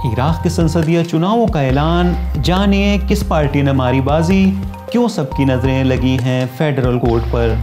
Iraq के संसदीय चुनावों का ऐलान, जानिए किस पार्टी ने मारी बाजी, क्यों सबकी नजरें लगी हैं फेडरल कोर्ट पर।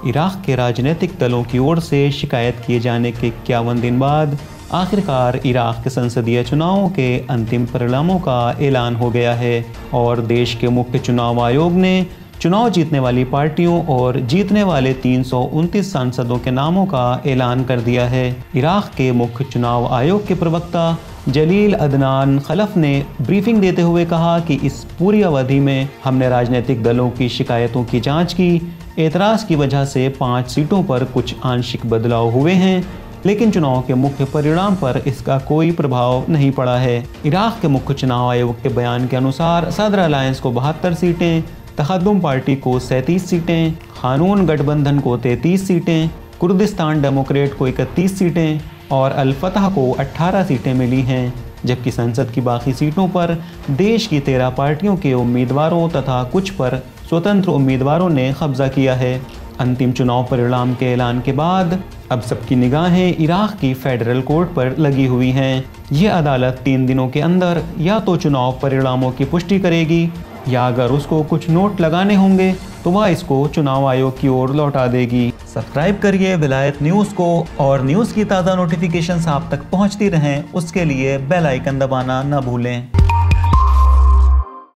इराक के राजनीतिक दलों की ओर से शिकायत किए जाने के 51 दिन बाद आखिरकार इराक के संसदीय चुनावों के अंतिम परिणामों का ऐलान हो गया है और देश के मुख्य चुनाव आयोग ने चुनाव जीतने वाली पार्टियों और जीतने वाले 329 सांसदों के नामों का ऐलान कर दिया है। इराक के मुख्य चुनाव आयोग के प्रवक्ता जलील अदनान खलफ ने ब्रीफिंग देते हुए कहा कि इस पूरी अवधि में हमने राजनीतिक दलों की शिकायतों की जांच की। एतराज़ की वजह से 5 सीटों पर कुछ आंशिक बदलाव हुए हैं, लेकिन चुनाव के मुख्य परिणाम पर इसका कोई प्रभाव नहीं पड़ा है। इराक के मुख्य चुनाव आयोग के बयान के अनुसार सदर अलायंस को 72 सीटें, तकद्दुम पार्टी को 37 सीटें, कानून गठबंधन को 33 सीटें, कुर्दिस्तान डेमोक्रेट को 31 सीटें और अल फतह को 18 सीटें मिली हैं, जबकि संसद की बाकी सीटों पर देश की 13 पार्टियों के उम्मीदवारों तथा कुछ पर स्वतंत्र उम्मीदवारों ने कब्जा किया है। अंतिम चुनाव परिणाम के ऐलान के बाद अब सबकी निगाहें इराक की फेडरल कोर्ट पर लगी हुई हैं। ये अदालत 3 दिनों के अंदर या तो चुनाव परिणामों की पुष्टि करेगी या अगर उसको कुछ नोट लगाने होंगे तो वह इसको चुनाव आयोग की ओर लौटा देगी। सब्सक्राइब करिए विलायत न्यूज़ को और न्यूज़ की ताज़ा नोटिफिकेशंस आप तक पहुंचती रहें, उसके लिए बेल आइकन दबाना न भूलें।